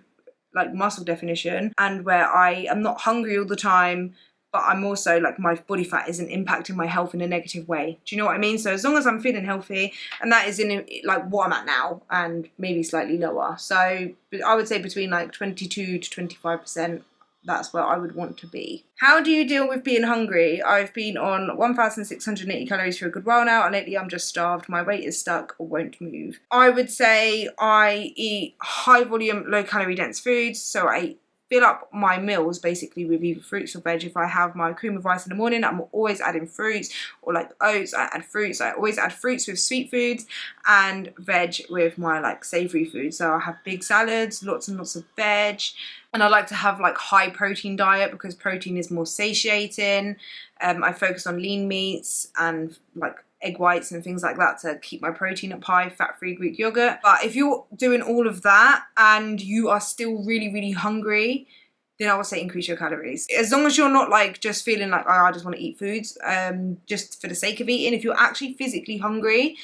like muscle definition, and where I am not hungry all the time, but I'm also like, my body fat isn't impacting my health in a negative way. Do you know what I mean? So as long as I'm feeling healthy, and that is in like what I'm at now and maybe slightly lower. So I would say between like 22 to 25%. That's where I would want to be. How do you deal with being hungry? I've been on 1,680 calories for a good while now, and lately I'm just starved. My weight is stuck or won't move. I would say I eat high volume, low calorie dense foods. So I fill up my meals basically with either fruits or veg. If I have my cream of rice in the morning, I'm always adding fruits, or like oats, I add fruits. I always add fruits with sweet foods and veg with my like savory foods. So I have big salads, lots and lots of veg. And I like to have like high protein diet because protein is more satiating. I focus on lean meats and like egg whites and things like that to keep my protein up high, fat-free Greek yogurt. But if you're doing all of that and you are still really, really hungry, then I would say increase your calories. As long as you're not like just feeling like, oh, I just want to eat foods just for the sake of eating. If you're actually physically hungry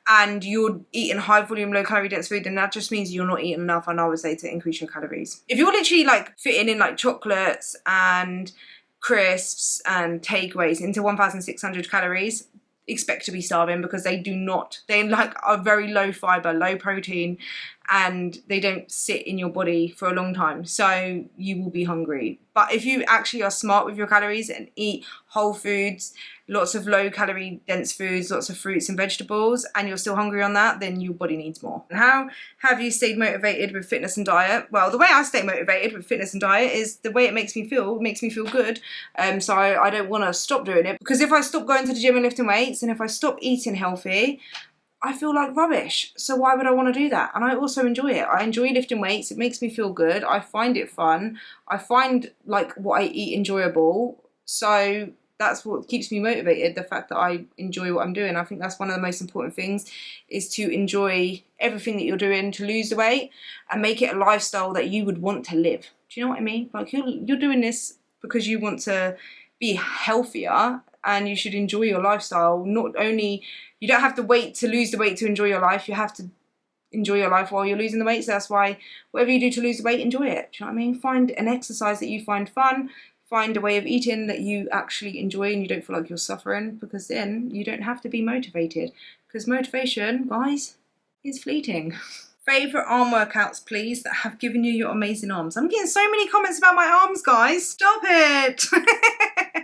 and you're eating high volume, low calorie dense food, then that just means you're not eating enough, and I would say to increase your calories. If you're literally like fitting in like chocolates and crisps and takeaways into 1,600 calories, expect to be starving, because they like are very low fiber, low protein, and they don't sit in your body for a long time, so you will be hungry. But if you actually are smart with your calories and eat whole foods, lots of low calorie dense foods, lots of fruits and vegetables, and you're still hungry on that, then your body needs more. And how have you stayed motivated with fitness and diet? Well, the way I stay motivated with fitness and diet is the way it makes me feel. It makes me feel good. So I don't want to stop doing it, because if I stop going to the gym and lifting weights, and if I stop eating healthy, I feel like rubbish. So why would I want to do that? And I also enjoy it. I enjoy lifting weights. It makes me feel good. I find it fun. I find like what I eat enjoyable. So that's what keeps me motivated, the fact that I enjoy what I'm doing. I think that's one of the most important things, is to enjoy everything that you're doing to lose the weight and make it a lifestyle that you would want to live. Do you know what I mean? Like you're doing this because you want to be healthier, and you should enjoy your lifestyle. Not only, you don't have to wait to lose the weight to enjoy your life, you have to enjoy your life while you're losing the weight. So that's why whatever you do to lose the weight, enjoy it. Do you know what I mean? Find an exercise that you find fun, find a way of eating that you actually enjoy and you don't feel like you're suffering, because then you don't have to be motivated, because motivation, guys, is fleeting. Favourite arm workouts, please, that have given you your amazing arms. I'm getting so many comments about my arms, guys. Stop it.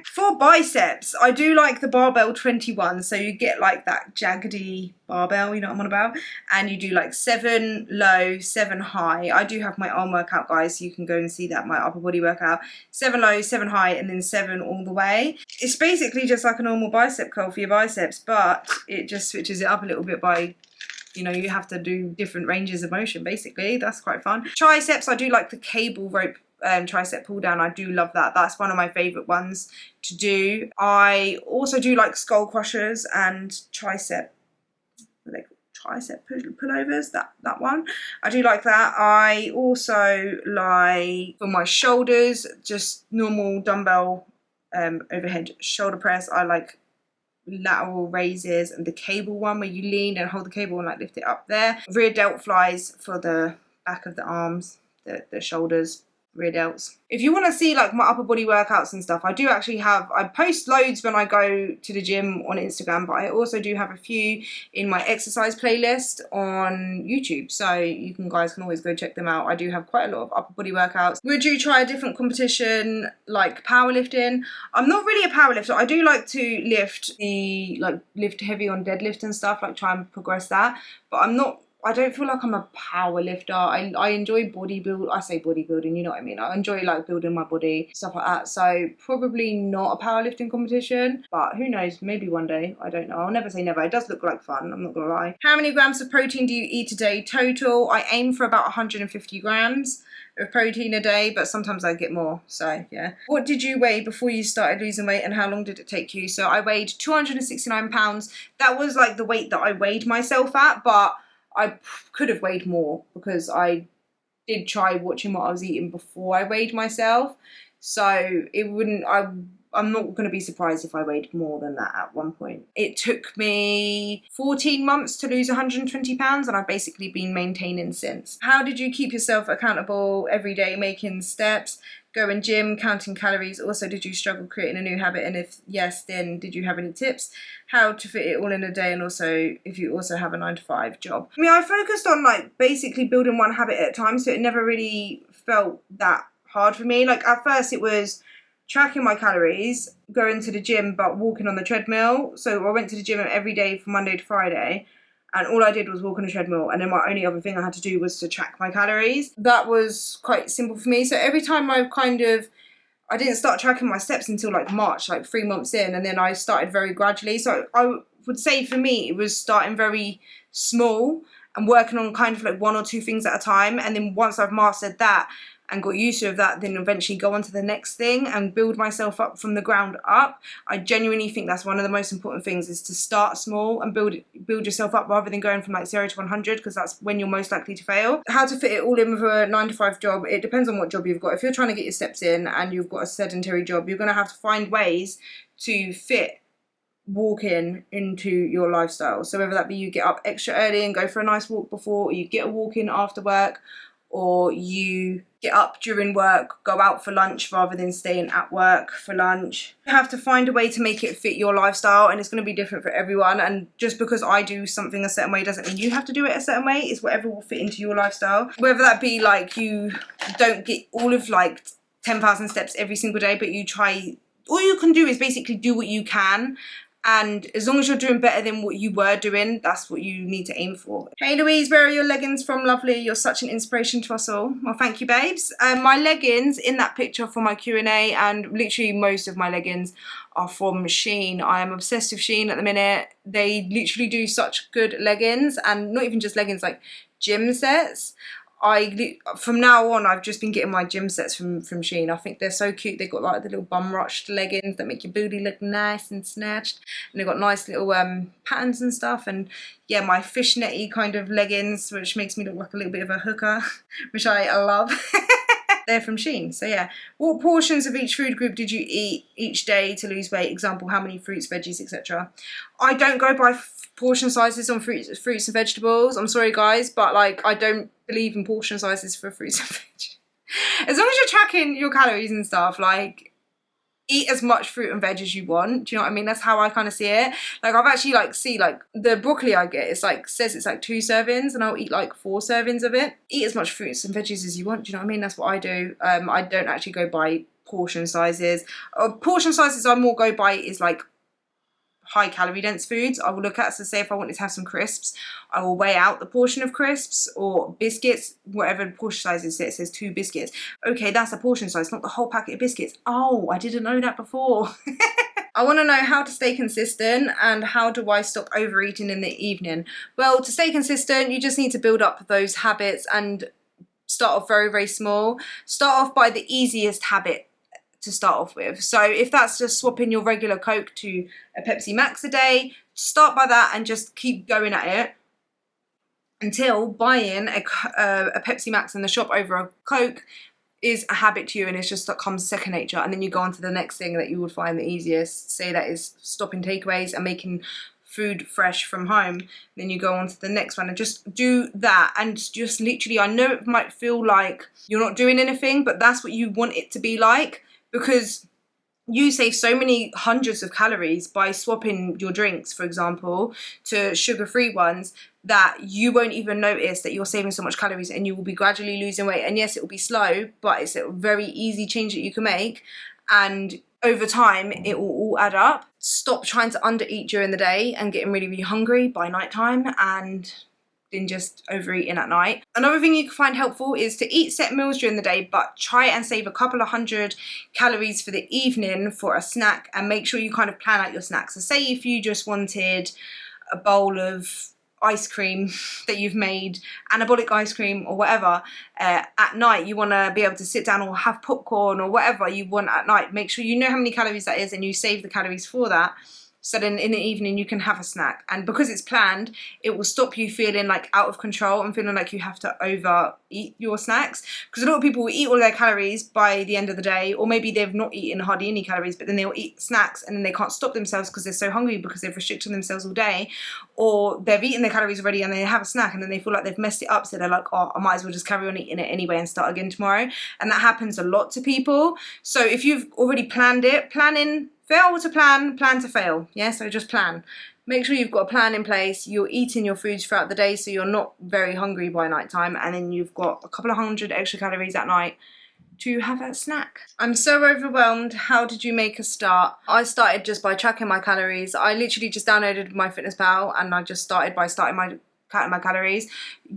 For biceps, I do like the barbell 21. So you get like that jaggedy barbell, you know what I'm on about? And you do like 7 low, 7 high. I do have my arm workout, guys. So you can go and see that, my upper body workout. 7 low, 7 high, and then 7 all the way. It's basically just like a normal bicep curl for your biceps, but it just switches it up a little bit by, you know, you have to do different ranges of motion, basically. That's quite fun. Triceps, I do like the cable rope tricep pull down. I do love that. That's one of my favourite ones to do. I also do like skull crushers and tricep pullovers, that one. I do like that. I also like, for my shoulders, just normal dumbbell overhead shoulder press. I like lateral raises, and the cable one where you lean and hold the cable and like lift it up there. Rear delt flies for the back of the arms, the shoulders, rear delts. If you want to see like my upper body workouts and stuff, I do actually have, I post loads when I go to the gym on Instagram, but I also do have a few in my exercise playlist on YouTube, so you guys can always go check them out. I do have quite a lot of upper body workouts. Would you try a different competition like powerlifting? I'm not really a powerlifter. I do like to lift heavy on deadlift and stuff, like try and progress that, but I don't feel like I'm a power lifter. I enjoy bodybuilding. I say bodybuilding, you know what I mean? I enjoy like building my body, stuff like that. So probably not a powerlifting competition, but who knows? Maybe one day. I don't know. I'll never say never. It does look like fun. I'm not gonna lie. How many grams of protein do you eat a day total? I aim for about 150 grams of protein a day, but sometimes I get more, so yeah. What did you weigh before you started losing weight, and how long did it take you? So I weighed 269 pounds. That was like the weight that I weighed myself at, but I could have weighed more, because I did try watching what I was eating before I weighed myself. So it wouldn't, I'm not going to be surprised if I weighed more than that at one point. It took me 14 months to lose 120 pounds, and I've basically been maintaining since. How did you keep yourself accountable every day, making steps, going gym, counting calories? Also, did you struggle creating a new habit? And if yes, then did you have any tips? How to fit it all in a day, and also if you also have a 9-to-5 job. I mean, I focused on like basically building one habit at a time, so it never really felt that hard for me. Like at first it was tracking my calories, going to the gym but walking on the treadmill. So I went to the gym every day from Monday to Friday, and all I did was walk on a treadmill, and then my only other thing I had to do was to track my calories. That was quite simple for me. So every time I didn't start tracking my steps until like March, like 3 months in, and then I started very gradually. So I would say for me, it was starting very small and working on kind of like 1 or 2 things at a time. And then once I've mastered that, and got used to that, then eventually go on to the next thing and build myself up from the ground up. I genuinely think that's one of the most important things, is to start small and build yourself up rather than going from like 0 to 100, because that's when you're most likely to fail. How to fit it all in with a 9-to-5 job, it depends on what job you've got. If you're trying to get your steps in and you've got a sedentary job, you're going to have to find ways to fit walking into your lifestyle. So whether that be you get up extra early and go for a nice walk before, or you get a walk in after work, or you get up during work, go out for lunch rather than staying at work for lunch. You have to find a way to make it fit your lifestyle, and it's going to be different for everyone. And just because I do something a certain way doesn't mean you have to do it a certain way. It's whatever will fit into your lifestyle. Whether that be like you don't get all of like 10,000 steps every single day, but you try, all you can do is basically do what you can. And as long as you're doing better than what you were doing, that's what you need to aim for. Hey Louise, where are your leggings from, lovely? You're such an inspiration to us all. Well, thank you, babes. My leggings in that picture for my Q&A, and literally most of my leggings are from Shein. I am obsessed with Shein at the minute. They literally do such good leggings, and not even just leggings, like gym sets. From now on, I've just been getting my gym sets from Shein. I think they're so cute. They've got like the little bum rushed leggings that make your booty look nice and snatched, and they've got nice little patterns and stuff. And yeah, my fishnetty kind of leggings, which makes me look like a little bit of a hooker, which I love. They're from Shein. So yeah, what portions of each food group did you eat each day to lose weight? Example, how many fruits, veggies, etc. I don't go by portion sizes on fruits and vegetables. I'm sorry guys, but like I don't believe in portion sizes for fruits and veg. As long as you're tracking your calories and stuff, like eat as much fruit and veg as you want. Do you know what I mean? That's how I kind of see it. Like I've actually like see like the broccoli I get, it's like says it's like 2 servings, and I'll eat like 4 servings of it. Eat as much fruits and veggies as you want. Do you know what I mean? That's what I do. I don't actually go by portion sizes. Portion sizes I more go by is like high calorie dense foods. I will look at, so say if I wanted to have some crisps, I will weigh out the portion of crisps or biscuits, whatever the portion size is. It says 2 biscuits. Okay, that's a portion size, not the whole packet of biscuits. Oh, I didn't know that before. I want to know how to stay consistent and how do I stop overeating in the evening. Well, to stay consistent, you just need to build up those habits and start off very, very small. Start off by the easiest habit to start off with. So if that's just swapping your regular Coke to a Pepsi Max a day, start by that and just keep going at it until buying a Pepsi Max in the shop over a Coke is a habit to you, and it's just that comes second nature. And then you go on to the next thing that you would find the easiest. Say that is stopping takeaways and making food fresh from home. Then you go on to the next one and just do that. And just literally, I know it might feel like you're not doing anything, but that's what you want it to be like, because you save so many hundreds of calories by swapping your drinks, for example, to sugar-free ones, that you won't even notice that you're saving so much calories, and you will be gradually losing weight. And yes, it will be slow, but it's a very easy change that you can make, and over time it will all add up. Stop trying to undereat during the day and getting really, really hungry by nighttime, and than just overeating at night. Another thing you can find helpful is to eat set meals during the day, but try and save a couple of 100 calories for the evening for a snack, and make sure you kind of plan out your snacks. So say if you just wanted a bowl of ice cream that you've made, anabolic ice cream or whatever, at night you want to be able to sit down or have popcorn or whatever you want at night, make sure you know how many calories that is and you save the calories for that. So then in the evening you can have a snack, and because it's planned, it will stop you feeling like out of control and feeling like you have to overeat your snacks. Because a lot of people will eat all their calories by the end of the day, or maybe they've not eaten hardly any calories, but then they'll eat snacks and then they can't stop themselves because they're so hungry because they've restricted themselves all day, or they've eaten their calories already and they have a snack and then they feel like they've messed it up, so they're like, oh, I might as well just carry on eating it anyway and start again tomorrow. And that happens a lot to people. So if you've already planned it, fail to plan to fail. Yeah, so just plan. Make sure you've got a plan in place. You're eating your foods throughout the day, so you're not very hungry by night time, and then you've got a couple of 100 extra calories at night to have a snack. I'm so overwhelmed. How did you make a start? I started just by tracking my calories. I literally just downloaded MyFitnessPal and I just started by counting my calories.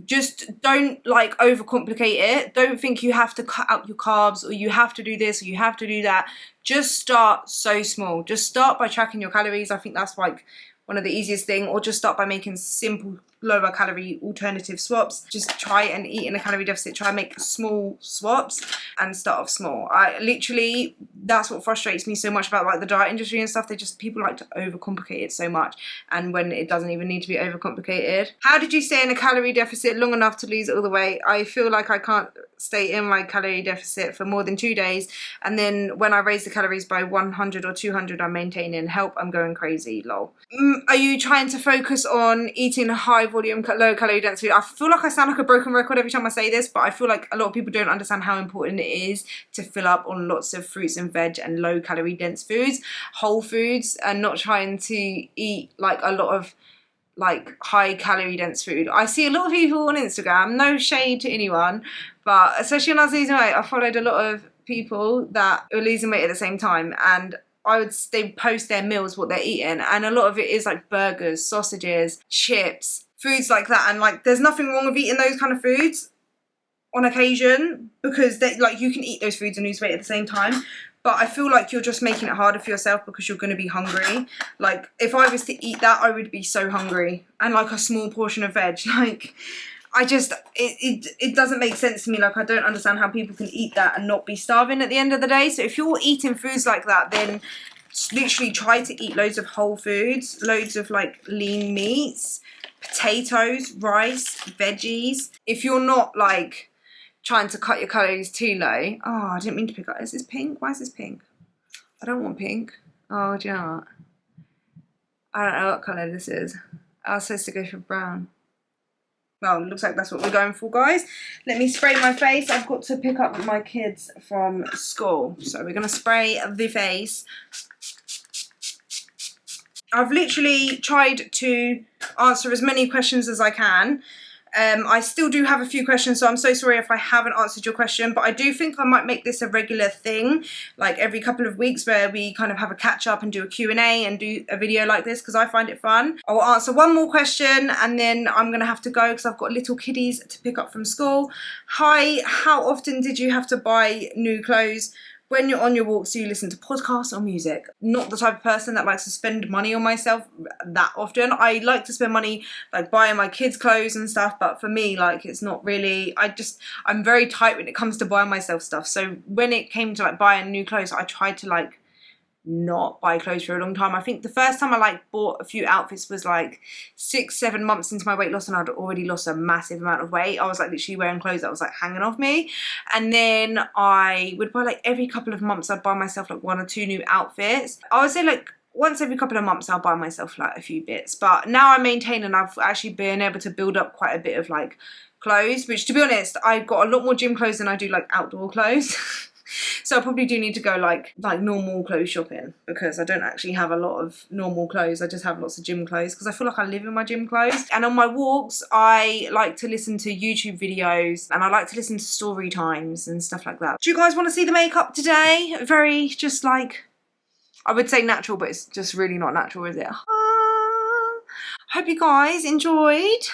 Just don't like overcomplicate it. Don't think you have to cut out your carbs, or you have to do this, or you have to do that. Just start so small. Just start by tracking your calories. I think that's like one of the easiest thing, or just start by making simple lower calorie alternative swaps. Just try and eat in a calorie deficit. Try and make small swaps and start off small. I literally, that's what frustrates me so much about like the diet industry and stuff. People like to overcomplicate it so much, and when it doesn't even need to be overcomplicated. How did you stay in a calorie deficit long enough to lose all the weight? I feel like I can't stay in my calorie deficit for more than 2 days, and then when I raise the calories by 100 or 200, I'm maintaining. Help, I'm going crazy, lol. Are you trying to focus on eating high volume, low calorie dense food? I feel like I sound like a broken record every time I say this, but I feel like a lot of people don't understand how important it is to fill up on lots of fruits and veg and low calorie dense foods, whole foods, and not trying to eat like a lot of like high calorie dense food. I see a lot of people on Instagram, no shade to anyone, but especially when I was losing weight, I followed a lot of people that were losing weight at the same time, and they post their meals, what they're eating, and a lot of it is like burgers, sausages, chips, foods like that. And like there's nothing wrong with eating those kind of foods on occasion, because like you can eat those foods and lose weight at the same time. But I feel like you're just making it harder for yourself because you're going to be hungry. Like if I was to eat that, I would be so hungry, and like a small portion of veg, like it doesn't make sense to me. Like I don't understand how people can eat that and not be starving at the end of the day. So if you're eating foods like that, then literally try to eat loads of whole foods, loads of like lean meats, potatoes, rice, veggies. If you're not like trying to cut your calories too low. Oh, I didn't mean to pick up. Is this pink? Why is this pink? I don't want pink. Oh, do you know what? I don't know what colour this is. I was supposed to go for brown. Well, it looks like that's what we're going for, guys. Let me spray my face. I've got to pick up my kids from school. So we're going to spray the face. I've literally tried to answer as many questions as I can. I still do have a few questions, so I'm so sorry if I haven't answered your question, but I do think I might make this a regular thing, like every couple of weeks, where we kind of have a catch up and do a Q&A and do a video like this, because I find it fun. I will answer one more question and then I'm going to have to go because I've got little kiddies to pick up from school. Hi, how often did you have to buy new clothes? When you're on your walks, do you listen to podcasts or music? Not the type of person that likes to spend money on myself that often. I like to spend money like buying my kids clothes and stuff, but for me, like it's not really, I'm very tight when it comes to buying myself stuff. So when it came to like buying new clothes, I tried to like not buy clothes for a long time. I think the first time I like bought a few outfits was like 6-7 months into my weight loss, and I'd already lost a massive amount of weight. I was like literally wearing clothes that was like hanging off me, and then I would buy like every couple of months I'd buy myself like 1 or 2 new outfits. I would say like once every couple of months I'll buy myself like a few bits, but now I maintain, and I've actually been able to build up quite a bit of like clothes, which to be honest, I've got a lot more gym clothes than I do like outdoor clothes. So I probably do need to go like normal clothes shopping, because I don't actually have a lot of normal clothes. I just have lots of gym clothes because I feel like I live in my gym clothes. And on my walks, I like to listen to YouTube videos, and I like to listen to story times and stuff like that. Do you guys want to see the makeup today? Very just like, I would say natural, but it's just really not natural, is it? Hope you guys enjoyed,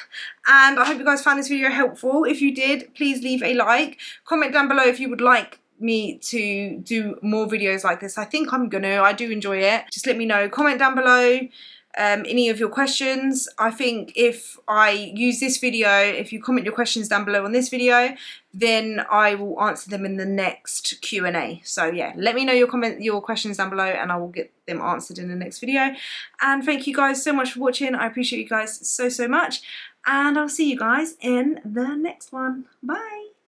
and I hope you guys found this video helpful. If you did, please leave a like. Comment down below if you would like me to do more videos like this. I think I'm gonna. I do enjoy it. Just let me know. Comment down below any of your questions. I think if I use this video, if you comment your questions down below on this video, then I will answer them in the next Q&A. So yeah, let me know your questions down below, and I will get them answered in the next video. And thank you guys so much for watching. I appreciate you guys so much, and I'll see you guys in the next one. Bye.